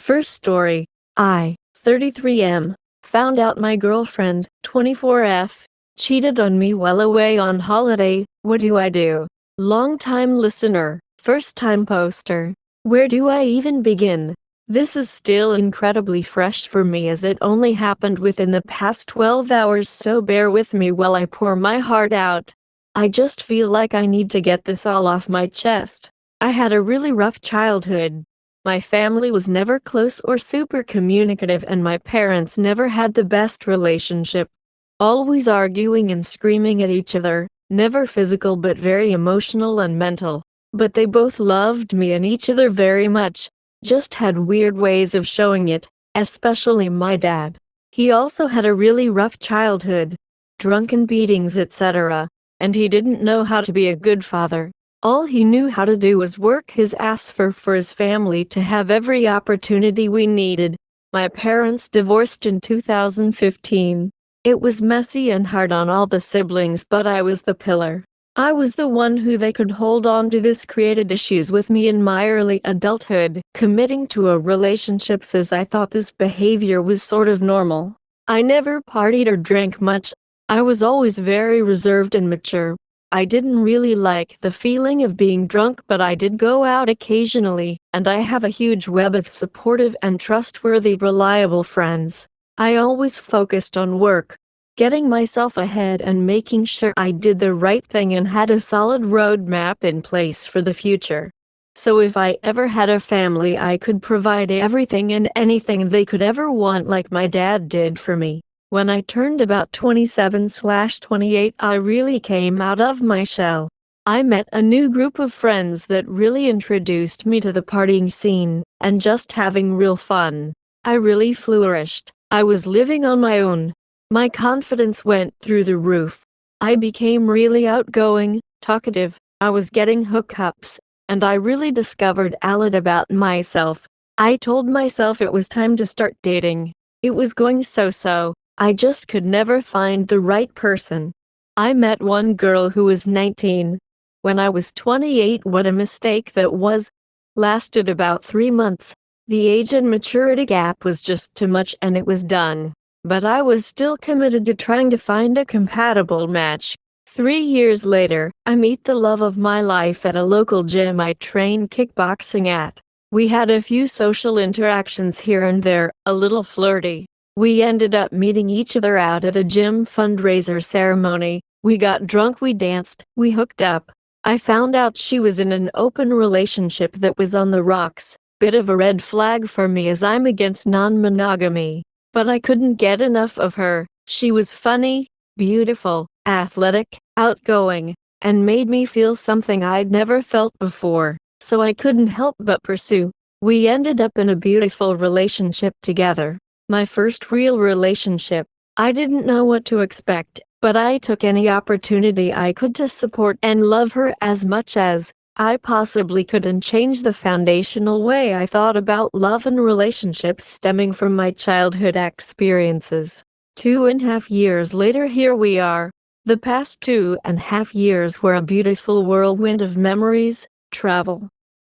First story. I, 33M, found out my girlfriend, 24F, cheated on me while away on holiday. What do I do? Long-time listener, first-time poster. Where do I even begin? This is still incredibly fresh for me as it only happened within the past 12 hours, so bear with me while I pour my heart out. I just feel like I need to get this all off my chest. I had a really rough childhood. My family was never close or super communicative, and my parents never had the best relationship. Always arguing and screaming at each other, never physical but very emotional and mental. But they both loved me and each other very much, just had weird ways of showing it, especially my dad. He also had a really rough childhood, drunken beatings, etc., and he didn't know how to be a good father. All he knew how to do was work his ass for his family to have every opportunity we needed. My parents divorced in 2015. It was messy and hard on all the siblings, but I was the pillar. I was the one who they could hold on to. This created issues with me in my early adulthood, committing to a relationship as I thought this behavior was sort of normal. I never partied or drank much. I was always very reserved and mature. I didn't really like the feeling of being drunk, but I did go out occasionally, and I have a huge web of supportive and trustworthy, reliable friends. I always focused on work, getting myself ahead and making sure I did the right thing and had a solid roadmap in place for the future. So if I ever had a family, I could provide everything and anything they could ever want, like my dad did for me. When I turned about 27/28, I really came out of my shell. I met a new group of friends that really introduced me to the partying scene and just having real fun. I really flourished. I was living on my own. My confidence went through the roof. I became really outgoing, talkative. I was getting hookups, and I really discovered a lot about myself. I told myself it was time to start dating. It was going so-so. I just could never find the right person. I met one girl who was 19. When I was 28, what a mistake that was. Lasted about 3 months. The age and maturity gap was just too much and it was done. But I was still committed to trying to find a compatible match. 3 years later, I meet the love of my life at a local gym I train kickboxing at. We had a few social interactions here and there, a little flirty. We ended up meeting each other out at a gym fundraiser ceremony. We got drunk, we danced, we hooked up. I found out she was in an open relationship that was on the rocks. Bit of a red flag for me as I'm against non-monogamy. But I couldn't get enough of her. She was funny, beautiful, athletic, outgoing, and made me feel something I'd never felt before, so I couldn't help but pursue. We ended up in a beautiful relationship together. My first real relationship. I didn't know what to expect, but I took any opportunity I could to support and love her as much as I possibly could, and change the foundational way I thought about love and relationships stemming from my childhood experiences. 2.5 years later, here we are. The past 2.5 years were a beautiful whirlwind of memories, travel.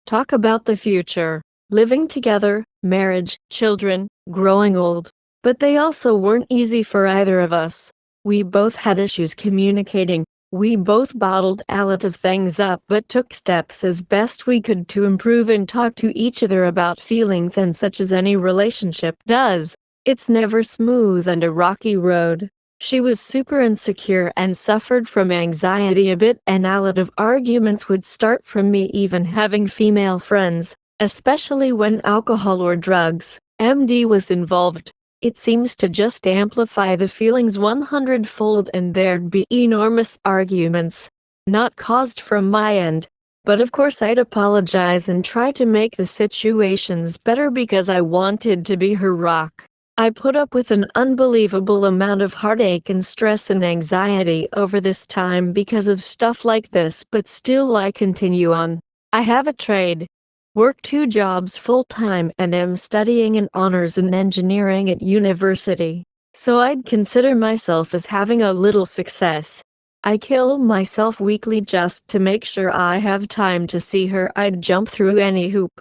Talk about the future, living together, marriage, children, growing old. But they also weren't easy for either of us. We both had issues communicating. We both bottled a lot of things up but took steps as best we could to improve and talk to each other about feelings, and such as any relationship does. It's never smooth and a rocky road. She was super insecure and suffered from anxiety a bit, and a lot of arguments would start from me even having female friends, especially when alcohol or drugs, MD, was involved. It seems to just amplify the feelings 100-fold, and there'd be enormous arguments. Not caused from my end, but of course I'd apologize and try to make the situations better because I wanted to be her rock. I put up with an unbelievable amount of heartache and stress and anxiety over this time because of stuff like this, but still I continue on. I have a trade. Work 2 jobs full-time and am studying an honors in engineering at university. So I'd consider myself as having a little success. I kill myself weekly just to make sure I have time to see her. I'd jump through any hoop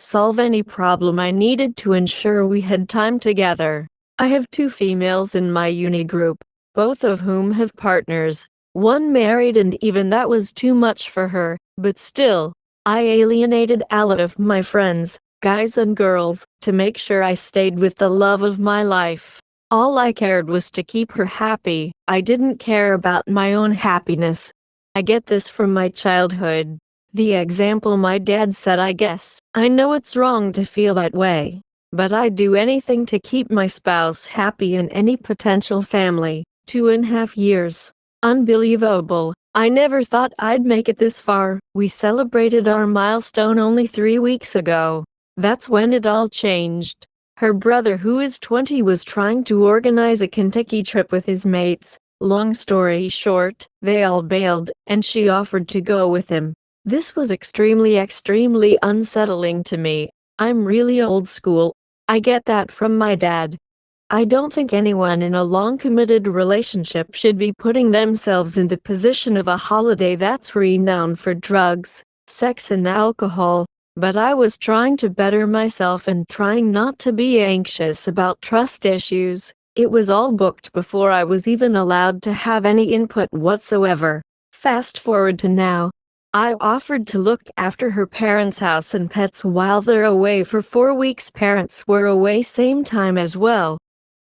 solve any problem I needed to ensure we had time together. I have two females in my uni group, both of whom have partners. One married and even that was too much for her, but still, I alienated a lot of my friends, guys and girls, to make sure I stayed with the love of my life. All I cared was to keep her happy. I didn't care about my own happiness. I get this from my childhood. The example my dad set, I guess. I know it's wrong to feel that way, but I'd do anything to keep my spouse happy and any potential family. 2.5 years. Unbelievable. I never thought I'd make it this far. We celebrated our milestone only 3 weeks ago. That's when it all changed. Her brother, who is 20, was trying to organize a Kentucky trip with his mates. Long story short, they all bailed, and she offered to go with him. This was extremely unsettling to me. I'm really old school. I get that from my dad. I don't think anyone in a long committed relationship should be putting themselves in the position of a holiday that's renowned for drugs, sex and alcohol. But I was trying to better myself and trying not to be anxious about trust issues. It was all booked before I was even allowed to have any input whatsoever. Fast forward to now. I offered to look after her parents' house and pets while they're away for 4 weeks. Parents were away same time as well.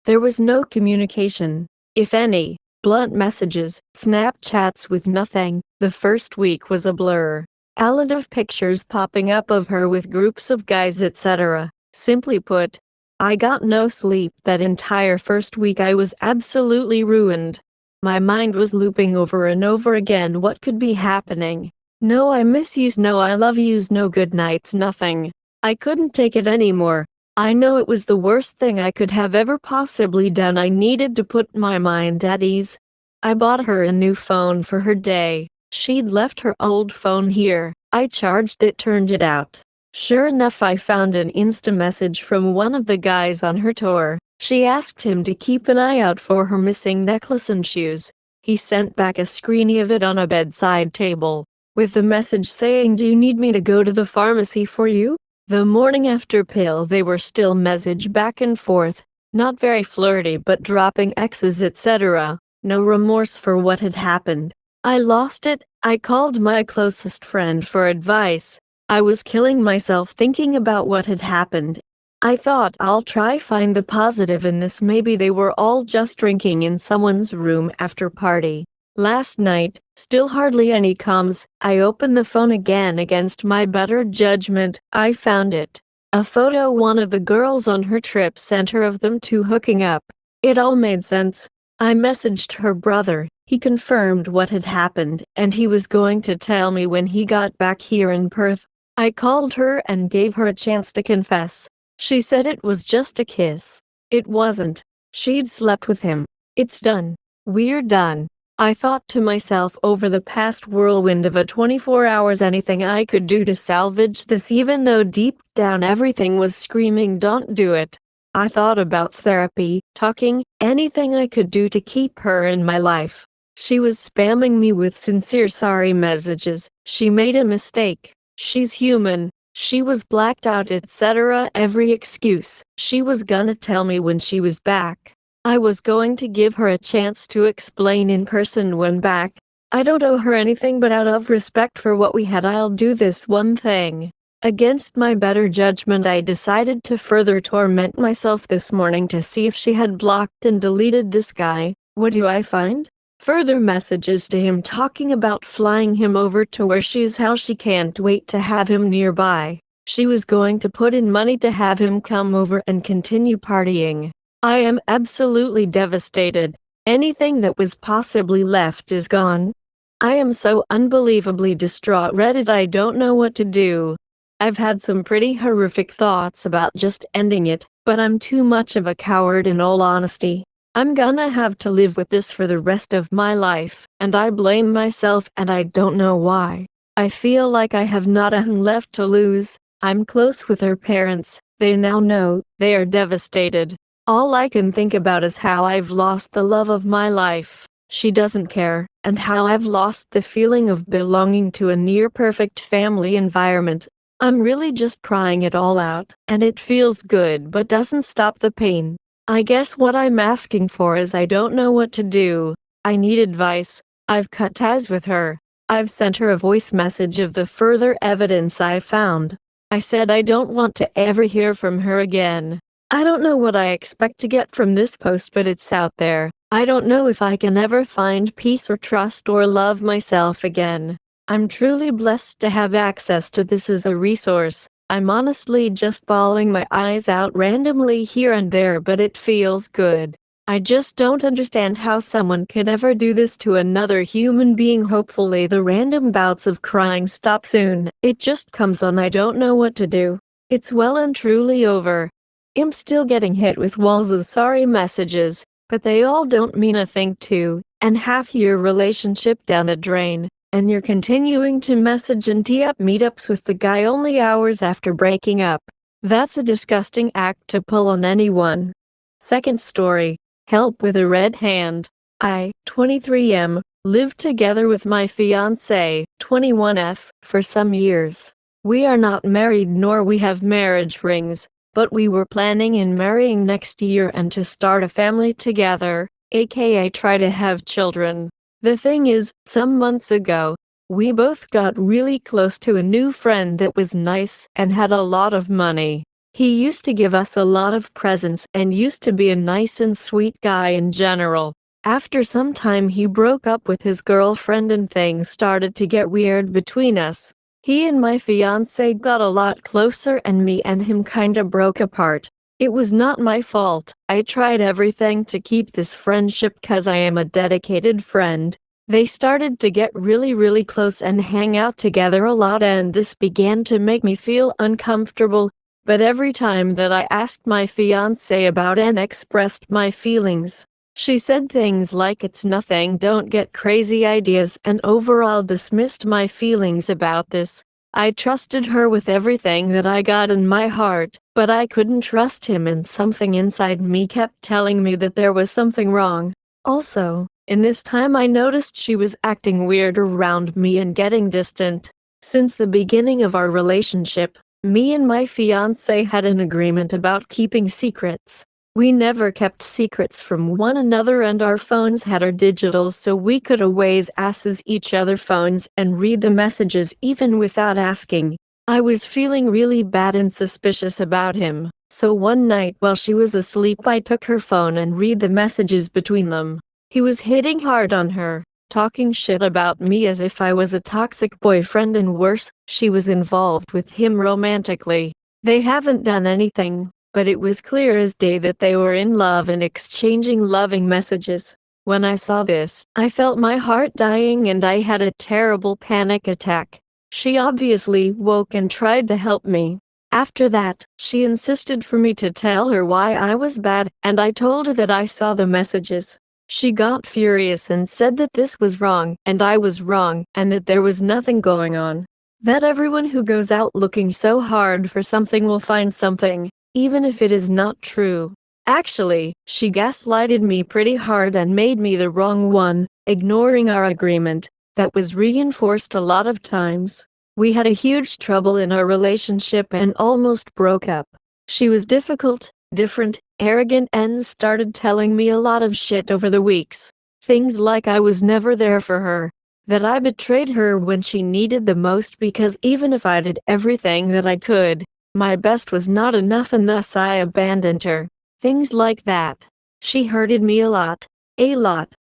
There was no communication, if any, blunt messages, Snapchats with nothing. The first week was a blur. A lot of pictures popping up of her with groups of guys, etc. Simply put, I got no sleep that entire first week. I was absolutely ruined. My mind was looping over and over again what could be happening. No I miss yous, no I love yous, no good nights, nothing. I couldn't take it anymore. I know it was the worst thing I could have ever possibly done. I needed to put my mind at ease. I bought her a new phone for her day. She'd left her old phone here. I charged it, turned it out. Sure enough, I found an Insta message from one of the guys on her tour. She asked him to keep an eye out for her missing necklace and shoes. He sent back a screenie of it on a bedside table, with the message saying, "Do you need me to go to the pharmacy for you?" The morning after pill, they were still message back and forth. Not very flirty, but dropping X's, etc. No remorse for what had happened. I lost it. I called my closest friend for advice. I was killing myself thinking about what had happened. I thought, I'll try find the positive in this. Maybe they were all just drinking in someone's room after party. Last night, still hardly any comms. I opened the phone again against my better judgment. I found it. A photo one of the girls on her trip sent her of them two hooking up. It all made sense. I messaged her brother. He confirmed what had happened, and he was going to tell me when he got back here in Perth. I called her and gave her a chance to confess. She said it was just a kiss. It wasn't. She'd slept with him. It's done. We're done. I thought to myself, over the past whirlwind of a 24 hours, anything I could do to salvage this, even though deep down everything was screaming, don't do it. I thought about therapy, talking, anything I could do to keep her in my life. She was spamming me with sincere sorry messages. She made a mistake. She's human. She was blacked out, etc. Every excuse. She was gonna tell me when she was back. I was going to give her a chance to explain in person when back. I don't owe her anything, but out of respect for what we had, I'll do this one thing. Against my better judgment, I decided to further torment myself this morning to see if she had blocked and deleted this guy. What do I find? Further messages to him talking about flying him over to where she's, how she can't wait to have him nearby. She was going to put in money to have him come over and continue partying. I am absolutely devastated. Anything that was possibly left is gone. I am so unbelievably distraught. Reddit, I don't know what to do. I've had some pretty horrific thoughts about just ending it, but I'm too much of a coward in all honesty. I'm gonna have to live with this for the rest of my life, and I blame myself, and I don't know why. I feel like I have not a thing left to lose. I'm close with her parents. They now know. They are devastated. All I can think about is how I've lost the love of my life. She doesn't care, and how I've lost the feeling of belonging to a near-perfect family environment. I'm really just crying it all out, and it feels good but doesn't stop the pain. I guess what I'm asking for is I don't know what to do. I need advice. I've cut ties with her. I've sent her a voice message of the further evidence I found. I said I don't want to ever hear from her again. I don't know what I expect to get from this post, but it's out there. I don't know if I can ever find peace or trust or love myself again. I'm truly blessed to have access to this as a resource. I'm honestly just bawling my eyes out randomly here and there, but it feels good. I just don't understand how someone could ever do this to another human being. Hopefully the random bouts of crying stop soon. It just comes on. I don't know what to do. It's well and truly over. I'm still getting hit with walls of sorry messages, but they all don't mean a thing to, and half your relationship down the drain, and you're continuing to message and tee up meetups with the guy only hours after breaking up. That's a disgusting act to pull on anyone. Second story. Help with a red hand. I, 23M, lived together with my fiancé, 21F, for some years. We are not married nor we have marriage rings, but we were planning in marrying next year and to start a family together, aka try to have children. The thing is, some months ago, we both got really close to a new friend that was nice and had a lot of money. He used to give us a lot of presents and used to be a nice and sweet guy in general. After some time he broke up with his girlfriend and things started to get weird between us. He and my fiancé got a lot closer and me and him kinda broke apart. It was not my fault. I tried everything to keep this friendship cause I am a dedicated friend. They started to get really close and hang out together a lot, and this began to make me feel uncomfortable. But every time that I asked my fiancé about and expressed my feelings, she said things like it's nothing, don't get crazy ideas, and overall dismissed my feelings about this. I trusted her with everything that I got in my heart, but I couldn't trust him, and something inside me kept telling me that there was something wrong. Also, in this time I noticed she was acting weird around me and getting distant. Since the beginning of our relationship, me and my fiancé had an agreement about keeping secrets. We never kept secrets from one another, and our phones had our digitals so we could always access each other's phones and read the messages even without asking. I was feeling really bad and suspicious about him, so one night while she was asleep I took her phone and read the messages between them. He was hitting hard on her, talking shit about me as if I was a toxic boyfriend, and worse, she was involved with him romantically. They haven't done anything, but it was clear as day that they were in love and exchanging loving messages. When I saw this, I felt my heart dying and I had a terrible panic attack. She obviously woke and tried to help me. After that, she insisted for me to tell her why I was bad, and I told her that I saw the messages. She got furious and said that this was wrong and I was wrong and that there was nothing going on. That everyone who goes out looking so hard for something will find something, even if it is not true. Actually, she gaslighted me pretty hard and made me the wrong one, ignoring our agreement. That was reinforced a lot of times. We had a huge trouble in our relationship and almost broke up. She was difficult, different, arrogant, and started telling me a lot of shit over the weeks. Things like I was never there for her, that I betrayed her when she needed the most because even if I did everything that I could, my best was not enough and thus I abandoned her. Things like that. She hurted me a lot,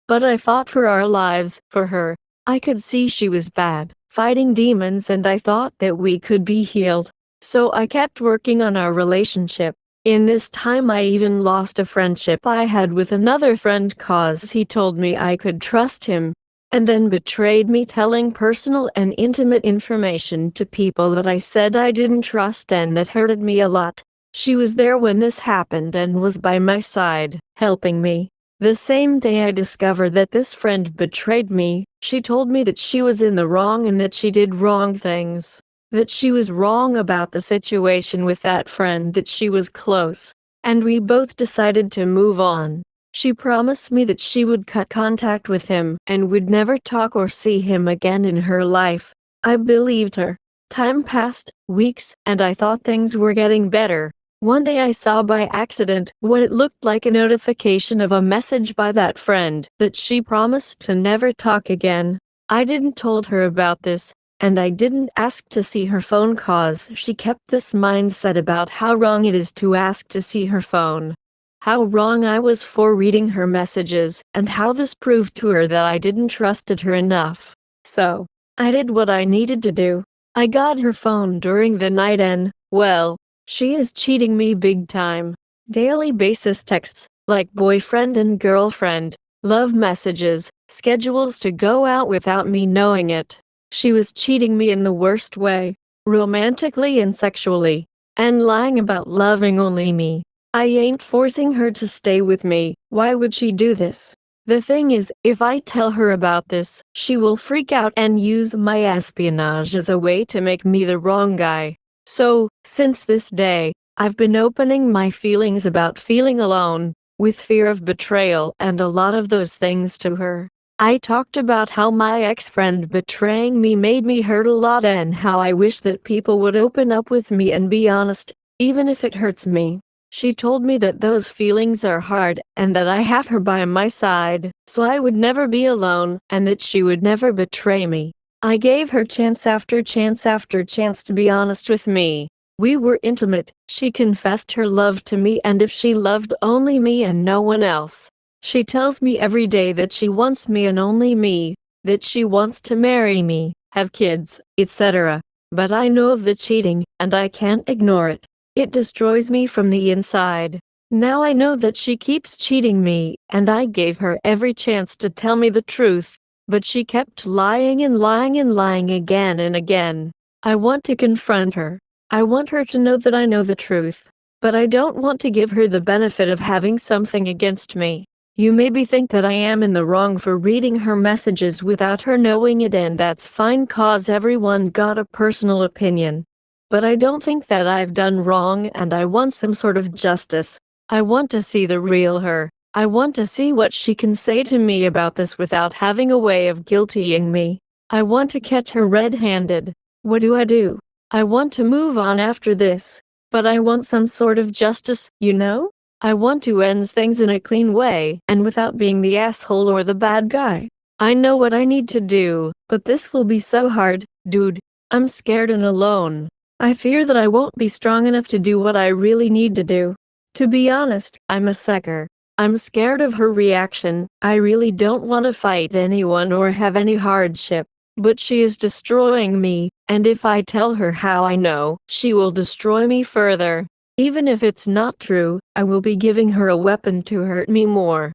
but I fought for our lives, for her. I could see she was bad, fighting demons, and I thought that we could be healed. So I kept working on our relationship. In this time I even lost a friendship I had with another friend cause he told me I could trust him, and then betrayed me telling personal and intimate information to people that I said I didn't trust, and that hurted me a lot. She was there when this happened and was by my side, helping me. The same day I discovered that this friend betrayed me, she told me that she was in the wrong and that she did wrong things. That she was wrong about the situation with that friend, that she was close, and we both decided to move on. She promised me that she would cut contact with him and would never talk or see him again in her life. I believed her. Time passed, weeks, and I thought things were getting better. One day I saw by accident what it looked like a notification of a message by that friend that she promised to never talk again. I didn't told her about this, and I didn't ask to see her phone cause she kept this mindset about how wrong it is to ask to see her phone. How wrong I was for reading her messages, and how this proved to her that I didn't trusted her enough. So, I did what I needed to do. I got her phone during the night and, well, she is cheating me big time. Daily basis texts, like boyfriend and girlfriend, love messages, schedules to go out without me knowing it. She was cheating me in the worst way, romantically and sexually, and lying about loving only me. I ain't forcing her to stay with me. Why would she do this? The thing is, if I tell her about this, she will freak out and use my espionage as a way to make me the wrong guy. So, since this day, I've been opening my feelings about feeling alone, with fear of betrayal and a lot of those things to her. I talked about how my ex-friend betraying me made me hurt a lot and how I wish that people would open up with me and be honest, even if it hurts me. She told me that those feelings are hard and that I have her by my side, so I would never be alone and that she would never betray me. I gave her chance after chance after chance to be honest with me. We were intimate. She confessed her love to me and if she loved only me and no one else. She tells me every day that she wants me and only me, that she wants to marry me, have kids, etc. But I know of the cheating and I can't ignore it. It destroys me from the inside. Now I know that she keeps cheating me, and I gave her every chance to tell me the truth, but she kept lying and lying and lying again and again. I want to confront her. I want her to know that I know the truth, but I don't want to give her the benefit of having something against me. You maybe think that I am in the wrong for reading her messages without her knowing it, and that's fine cause everyone got a personal opinion. But I don't think that I've done wrong and I want some sort of justice. I want to see the real her. I want to see what she can say to me about this without having a way of guiltying me. I want to catch her red-handed. What do I do? I want to move on after this, but I want some sort of justice, you know? I want to end things in a clean way and without being the asshole or the bad guy. I know what I need to do, but this will be so hard, dude. I'm scared and alone. I fear that I won't be strong enough to do what I really need to do. To be honest, I'm a sucker. I'm scared of her reaction. I really don't want to fight anyone or have any hardship. But she is destroying me, and if I tell her how I know, she will destroy me further. Even if it's not true, I will be giving her a weapon to hurt me more.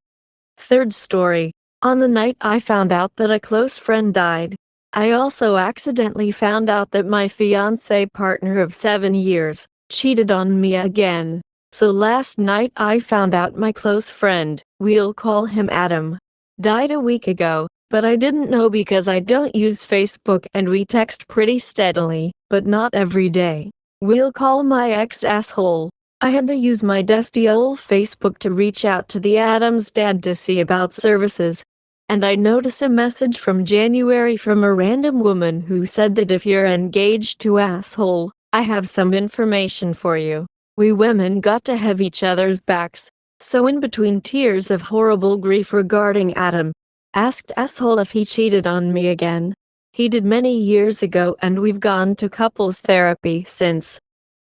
Third story. On the night I found out that a close friend died, I also accidentally found out that my fiancé partner of 7 years cheated on me again. So last night I found out my close friend, we'll call him Adam, died a week ago, but I didn't know because I don't use Facebook and we text pretty steadily, but not every day. We'll call my ex-asshole. I had to use my dusty old Facebook to reach out to the Adam's dad to see about services. And I notice a message from January from a random woman who said that if you're engaged to asshole, I have some information for you. We women got to have each other's backs. So in between tears of horrible grief regarding Adam, asked asshole if he cheated on me again. He did many years ago and we've gone to couples therapy since.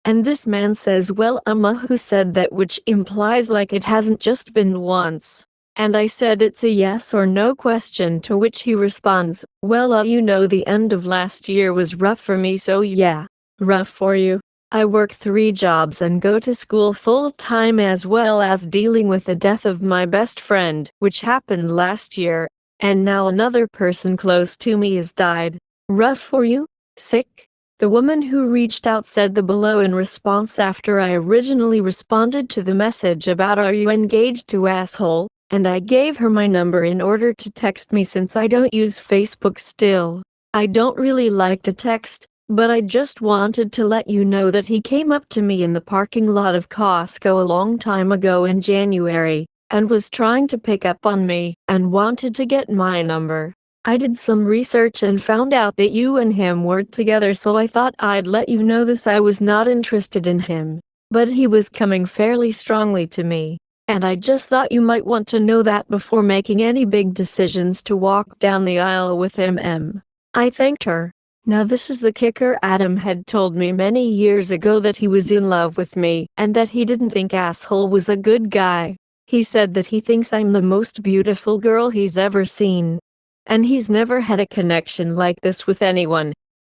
And this man says well who said that, which implies like it hasn't just been once. And I said it's a yes or no question, to which he responds, well you know the end of last year was rough for me, so yeah. Rough for you? I work 3 jobs and go to school full time as well as dealing with the death of my best friend, which happened last year, and now another person close to me has died. Rough for you? Sick? The woman who reached out said the below in response after I originally responded to the message about are you engaged to asshole? And I gave her my number in order to text me since I don't use Facebook still. I don't really like to text, but I just wanted to let you know that he came up to me in the parking lot of Costco a long time ago in January, and was trying to pick up on me, and wanted to get my number. I did some research and found out that you and him were together, so I thought I'd let you know this. I was not interested in him, but he was coming fairly strongly to me, and I just thought you might want to know that before making any big decisions to walk down the aisle with him. I thanked her. Now this is the kicker. Adam had told me many years ago that he was in love with me and that he didn't think Asshole was a good guy. He said that he thinks I'm the most beautiful girl he's ever seen. And he's never had a connection like this with anyone.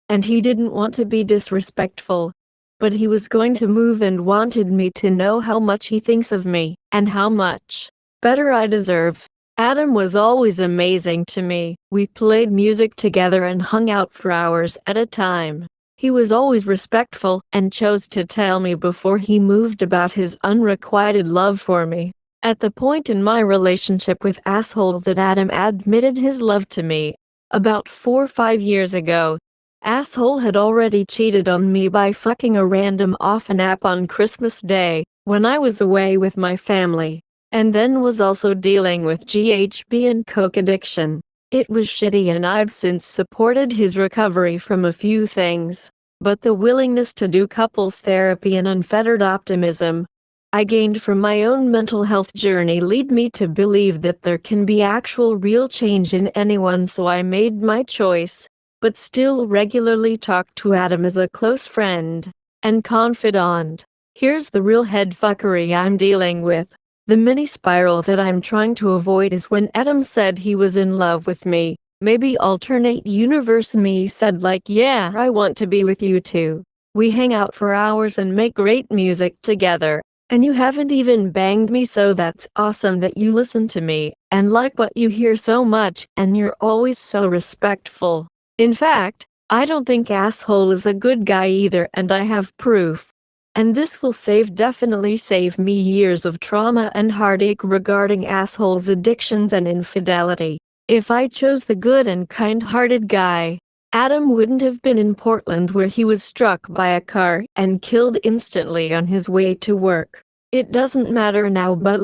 And he didn't want to be disrespectful. But he was going to move and wanted me to know how much he thinks of me and how much better I deserve. Adam was always amazing to me. We played music together and hung out for hours at a time. He was always respectful and chose to tell me before he moved about his unrequited love for me. At the point in my relationship with Asshole that Adam admitted his love to me, about 4 or 5 years ago, Asshole had already cheated on me by fucking a random off-an app on Christmas Day, when I was away with my family, and then was also dealing with GHB and coke addiction. It was shitty, and I've since supported his recovery from a few things, but the willingness to do couples therapy and unfettered optimism I gained from my own mental health journey lead me to believe that there can be actual real change in anyone, so I made my choice, but still regularly talk to Adam as a close friend and confidant. Here's the real head fuckery I'm dealing with. The mini spiral that I'm trying to avoid is when Adam said he was in love with me. Maybe alternate universe me said like, yeah, I want to be with you too. We hang out for hours and make great music together. And you haven't even banged me, so that's awesome that you listen to me and like what you hear so much, and you're always so respectful. In fact, I don't think Asshole is a good guy either, and I have proof. And this will definitely save me years of trauma and heartache regarding Asshole's addictions and infidelity. If I chose the good and kind-hearted guy, Adam wouldn't have been in Portland, where he was struck by a car and killed instantly on his way to work. It doesn't matter now, but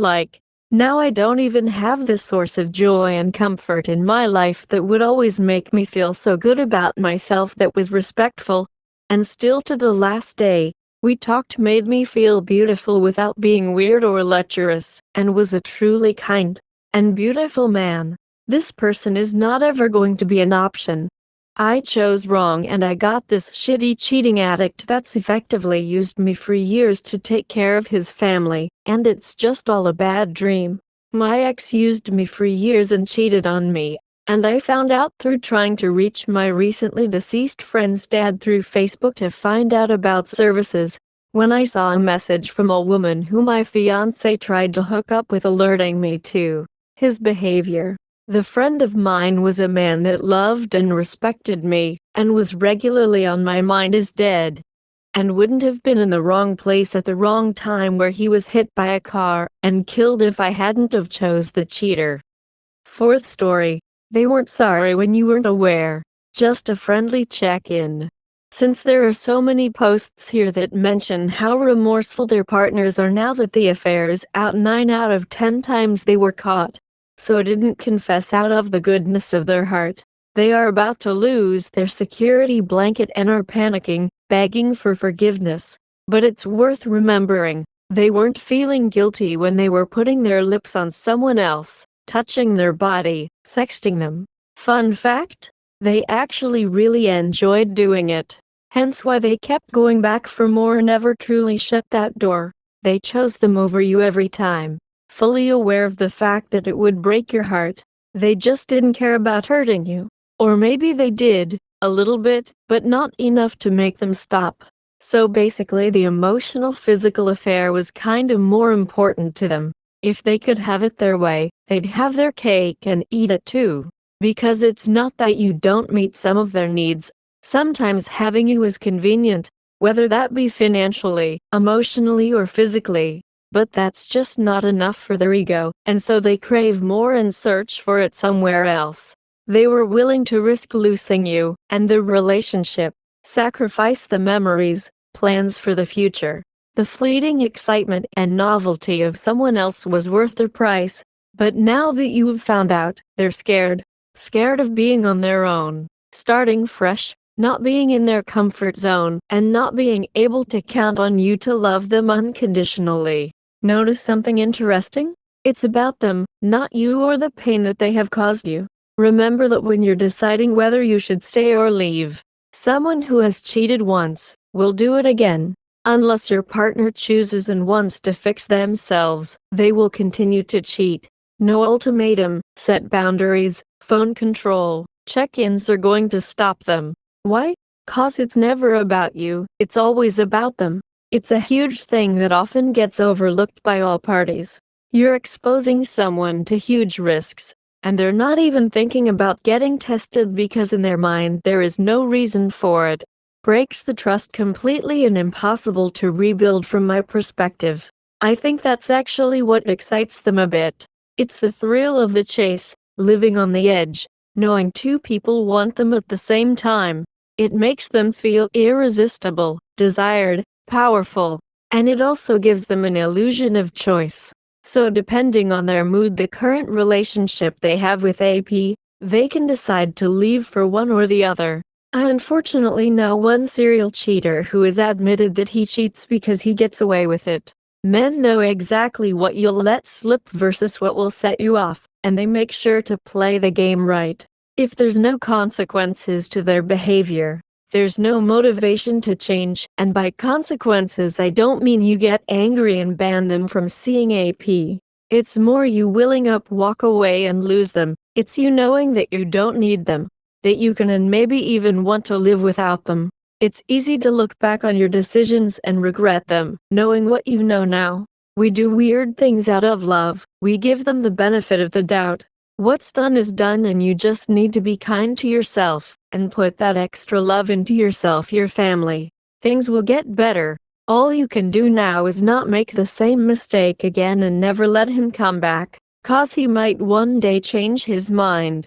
now I don't even have this source of joy and comfort in my life that would always make me feel so good about myself, that was respectful, and still to the last day, we talked, made me feel beautiful without being weird or lecherous, and was a truly kind and beautiful man. This person is not ever going to be an option. I chose wrong, and I got this shitty cheating addict that's effectively used me for years to take care of his family, and it's just all a bad dream. My ex used me for years and cheated on me, and I found out through trying to reach my recently deceased friend's dad through Facebook to find out about services, when I saw a message from a woman who my fiancé tried to hook up with, alerting me to his behavior. The friend of mine was a man that loved and respected me, and was regularly on my mind as dead, and wouldn't have been in the wrong place at the wrong time, where he was hit by a car and killed if I hadn't have chose the cheater. Fourth story. They weren't sorry when you weren't aware, just a friendly check-in. Since there are so many posts here that mention how remorseful their partners are now that the affair is out, 9 out of 10 times they were caught, so didn't confess out of the goodness of their heart. They are about to lose their security blanket and are panicking, begging for forgiveness. But it's worth remembering, they weren't feeling guilty when they were putting their lips on someone else, touching their body, sexting them. Fun fact? They actually really enjoyed doing it. Hence why they kept going back for more and never truly shut that door. They chose them over you every time, fully aware of the fact that it would break your heart. They just didn't care about hurting you. Or maybe they did, a little bit, but not enough to make them stop. So basically the emotional physical affair was kinda more important to them. If they could have it their way, they'd have their cake and eat it too. Because it's not that you don't meet some of their needs. Sometimes having you is convenient, whether that be financially, emotionally, or physically. But that's just not enough for their ego, and so they crave more and search for it somewhere else. They were willing to risk losing you and the relationship, sacrifice the memories, plans for the future. The fleeting excitement and novelty of someone else was worth the price, but now that you've found out, they're scared. scared of being on their own, starting fresh, not being in their comfort zone, and not being able to count on you to love them unconditionally. Notice something interesting? It's about them, not you or the pain that they have caused you. Remember that when you're deciding whether you should stay or leave, someone who has cheated once will do it again. Unless your partner chooses and wants to fix themselves, they will continue to cheat. No ultimatum, set boundaries, phone control, check-ins are going to stop them. Why? 'Cause it's never about you, it's always about them. It's a huge thing that often gets overlooked by all parties. You're exposing someone to huge risks, and they're not even thinking about getting tested because in their mind there is no reason for it. Breaks the trust completely and impossible to rebuild from my perspective. I think that's actually what excites them a bit. It's the thrill of the chase, living on the edge, knowing two people want them at the same time. It makes them feel irresistible, desired, powerful, and it also gives them an illusion of choice. So depending on their mood, the current relationship they have with AP, they can decide to leave for one or the other. I unfortunately know one serial cheater who has admitted that he cheats because he gets away with it. Men know exactly what you'll let slip versus what will set you off, and they make sure to play the game right. If there's no consequences to their behavior, there's no motivation to change, and by consequences I don't mean you get angry and ban them from seeing AP. It's more you willing up, walk away and lose them. It's you knowing that you don't need them, that you can and maybe even want to live without them. It's easy to look back on your decisions and regret them, knowing what you know now. We do weird things out of love, we give them the benefit of the doubt. What's done is done, and you just need to be kind to yourself, and put that extra love into yourself, your family. Things will get better. All you can do now is not make the same mistake again and never let him come back, 'cause he might one day change his mind.